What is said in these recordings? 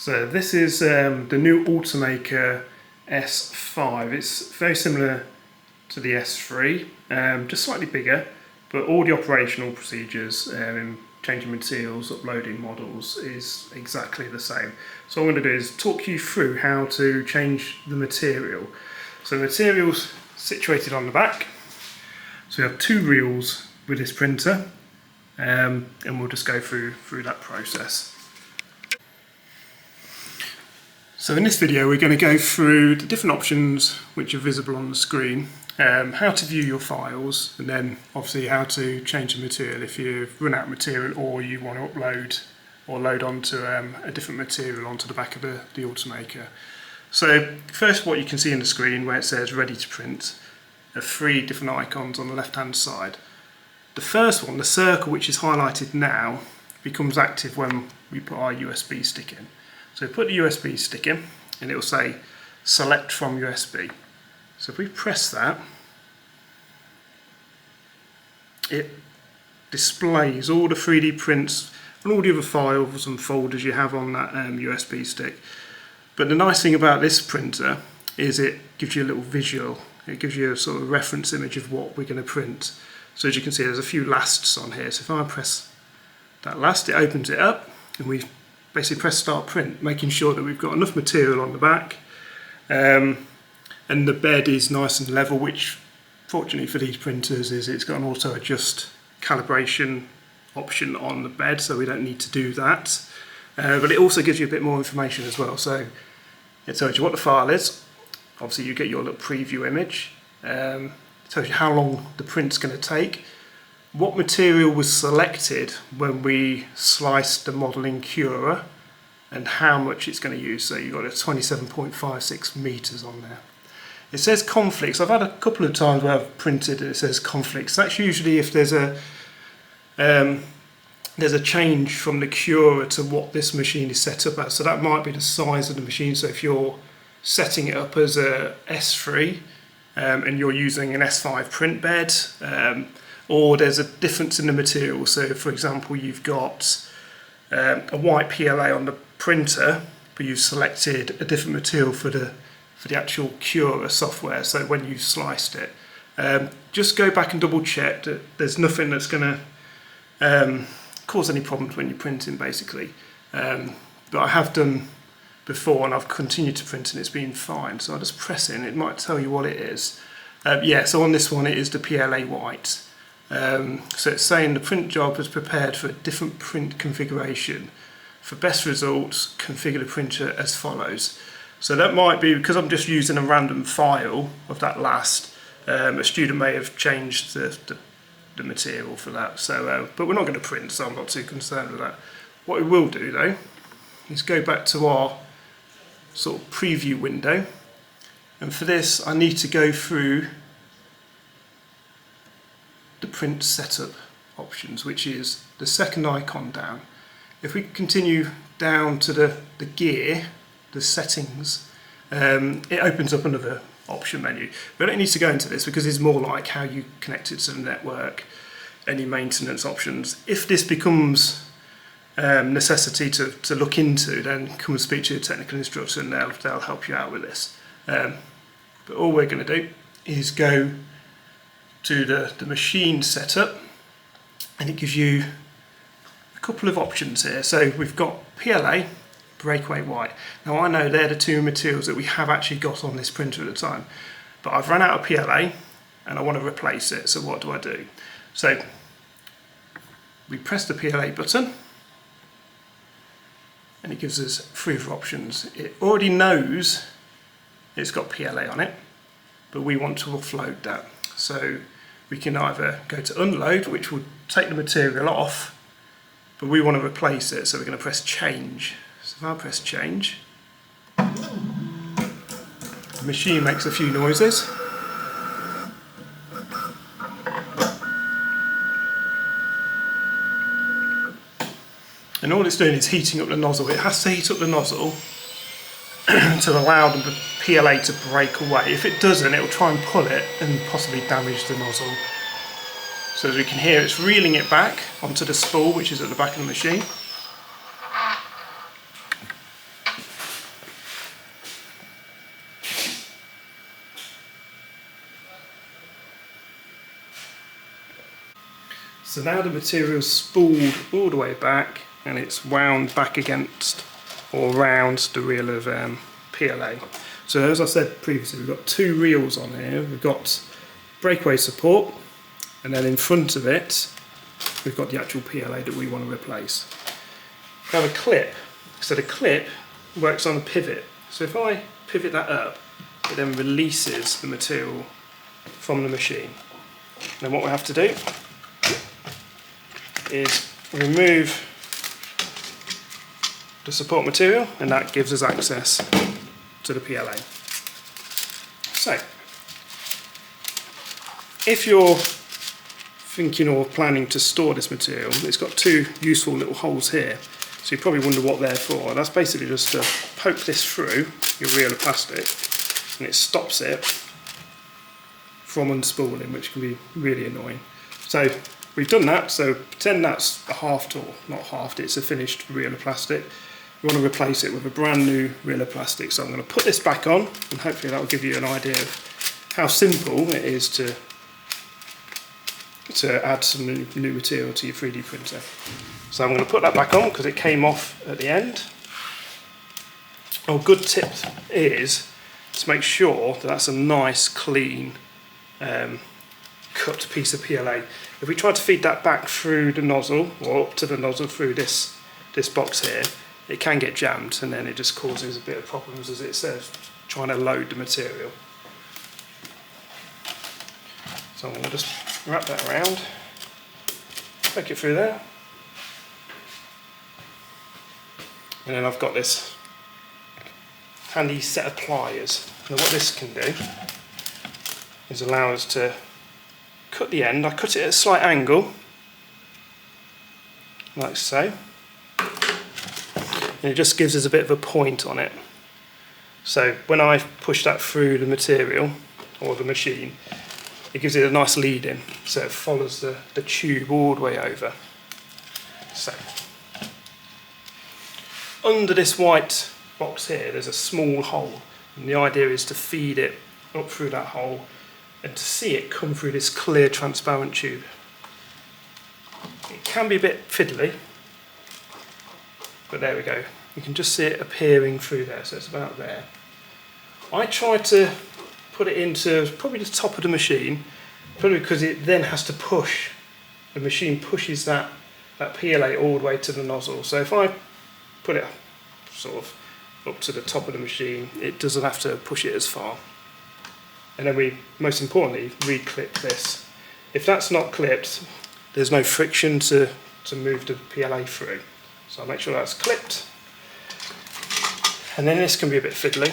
So this is the new Ultimaker S5. It's very similar to the S3, just slightly bigger, but all the operational procedures in changing materials, uploading models is exactly the same. So what I'm going to do is talk you through how to change the material. So the material's situated on the back. So we have two reels with this printer, and we'll just go through that process. So in this video we're going to go through the different options which are visible on the screen, how to view your files, and then obviously how to change the material if you've run out of material or you want to upload or load onto a different material onto the back of the Ultimaker. So first, what you can see on the screen where it says ready to print are three different icons on the left hand side. The first one, the circle which is highlighted now, becomes active when we put our USB stick in. So put the USB stick in and it will say select from USB. So if we press that, it displays all the 3D prints and all the other files and folders you have on that USB stick. But the nice thing about this printer is it gives you a little visual. It gives you a sort of reference image of what we're going to print. So as you can see, there's a few lasts on here. So if I press that last, it opens it up and we basically press start print, making sure that we've got enough material on the back, and the bed is nice and level, which fortunately for these printers is it's got an auto adjust calibration option on the bed, so we don't need to do that. But it also gives you a bit more information as well. So it tells you what the file is. Obviously you get your little preview image. It tells you how long the print's going to take, what material was selected when we sliced the modelling curer, and how much it's going to use. So you've got a 27.56 metres on there. It says conflicts. I've had a couple of times where I've printed and it says conflicts. That's usually if there's a change from the curer to what this machine is set up as. So that might be the size of the machine. So if you're setting it up as a S3 and you're using an S5 print bed, or there's a difference in the material. So for example, you've got a white PLA on the printer, but you've selected a different material for the actual curer software. So when you've sliced it, just go back and double check that there's nothing that's going to cause any problems when you're printing, basically. But I have done before and I've continued to print and it's been fine. So I'll just press in, it might tell you what it is. Yeah, so on this one it is the PLA white. So it's saying the print job is prepared for a different print configuration. For best results, configure the printer as follows. So that might be because I'm just using a random file of that last. A student may have changed the material for that. So, but we're not going to print, so I'm not too concerned with that. What we will do though is go back to our sort of preview window, and for this I need to go through the print setup options, which is the second icon down. If we continue down to the gear, the settings, it opens up another option menu. We don't need to go into this because it's more like how you connect it to the network, any maintenance options. If this becomes necessity to look into, then come and speak to your technical instructor and they'll help you out with this. But all we're going to do is go to the machine setup, and it gives you a couple of options here. So we've got PLA, breakaway white. Now I know they're the two materials that we have actually got on this printer at the time, but I've run out of PLA and I want to replace it. So what do I do? So we press the PLA button and it gives us three other options. It already knows it's got PLA on it, but we want to offload that. So we can either go to unload, which will take the material off, but we want to replace it, so we're going to press change. So if I press change, the machine makes a few noises. And all it's doing is heating up the nozzle. It has to heat up the nozzle to allow the PLA to break away. If it doesn't, it will try and pull it and possibly damage the nozzle. So as we can hear, it's reeling it back onto the spool, which is at the back of the machine. So now the material's spooled all the way back and it's wound back against or around the reel of PLA. So as I said previously, we've got two reels on here. We've got breakaway support, and then in front of it we've got the actual PLA that we want to replace. We have a clip. So the clip works on a pivot. So if I pivot that up, it then releases the material from the machine. Then what we have to do is remove the support material, and that gives us access to the PLA. So, if you're thinking or planning to store this material, it's got two useful little holes here. So you probably wonder what they're for. That's basically just to poke this through your reel of plastic, and it stops it from unspooling, which can be really annoying. So we've done that, so pretend that's a halved, or not halved, it's a finished reel of plastic. We want to replace it with a brand new reel of plastic. So I'm going to put this back on, and hopefully that will give you an idea of how simple it is to add some new material to your 3D printer. So I'm going to put that back on because it came off at the end. A good tip is to make sure that that's a nice clean cut piece of PLA. If we try to feed that back through the nozzle, or up to the nozzle through this box here, it can get jammed, and then it just causes a bit of problems as it says trying to load the material. So I'm going to just wrap that around, poke it through there, and then I've got this handy set of pliers. Now what this can do is allow us to cut the end. I cut it at a slight angle, like so, and it just gives us a bit of a point on it. So when I push that through the material or the machine, it gives it a nice lead in, so it follows the tube all the way over. So under this white box here there's a small hole, and the idea is to feed it up through that hole and to see it come through this clear transparent tube. It can be a bit fiddly, but there we go. You can just see it appearing through there, so it's about there. I try to put it into probably the top of the machine, probably because it then has to push. The machine pushes that PLA all the way to the nozzle. So if I put it sort of up to the top of the machine, it doesn't have to push it as far. And then we, most importantly, re-clip this. If that's not clipped, there's no friction to move the PLA through. So I'll make sure that's clipped. And then this can be a bit fiddly.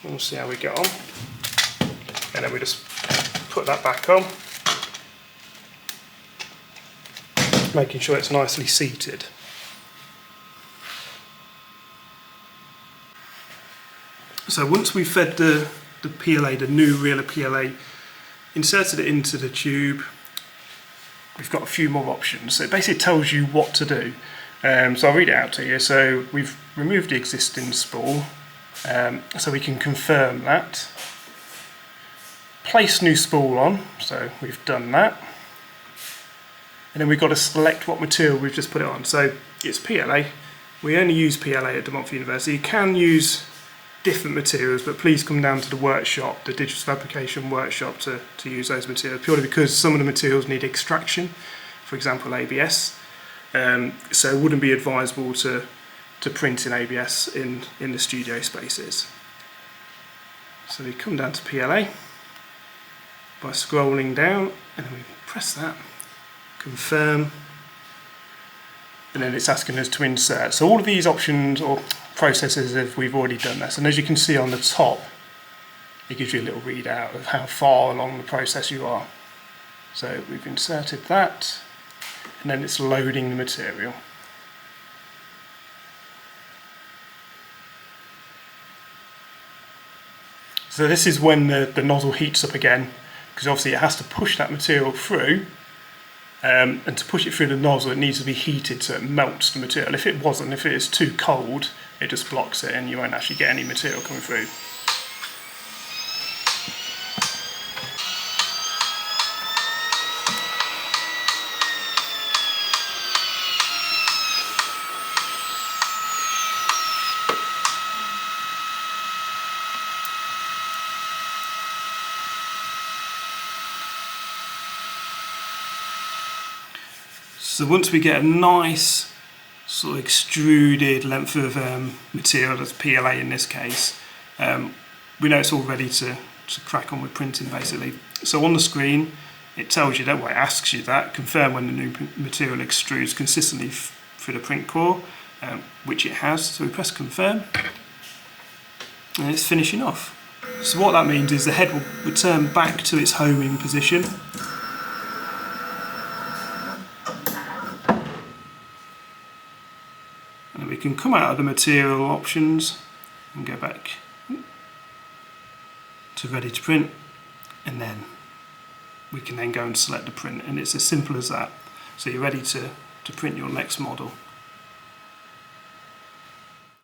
We'll see how we get on. And then we just put that back on, making sure it's nicely seated. So once we've fed the PLA, the new reel of PLA, inserted it into the tube, we've got a few more options. So it basically tells you what to do. So I'll read it out to you. So we've removed the existing spool, so we can confirm that. Place new spool on, so we've done that. And then we've got to select what material we've just put it on. So it's PLA. We only use PLA at De Montfort University. You can use different materials, but please come down to the workshop, the digital fabrication workshop, to use those materials, purely because some of the materials need extraction, for example ABS, so it wouldn't be advisable to print in ABS in the studio spaces. So we come down to PLA by scrolling down, and then we press that, confirm, and then it's asking us to insert. So all of these options or processes, we've already done this, and as you can see on the top, it gives you a little readout of how far along the process you are. So we've inserted that, and then it's loading the material. So this is when the nozzle heats up again, because obviously it has to push that material through, and to push it through the nozzle it needs to be heated so it melts the material. If it wasn't, if it is too cold, it just blocks it and you won't actually get any material coming through. So once we get a nice sort of extruded length of material, that's PLA in this case, we know it's all ready to crack on with printing basically. So on the screen it tells you that, well, it asks you that, confirm when the new material extrudes consistently through the print core, which it has. So we press confirm and it's finishing off. So what that means is the head will return back to its homing position. And we can come out of the material options and go back to ready to print, and then we can then go and select the print, and it's as simple as that. So you're ready to print your next model.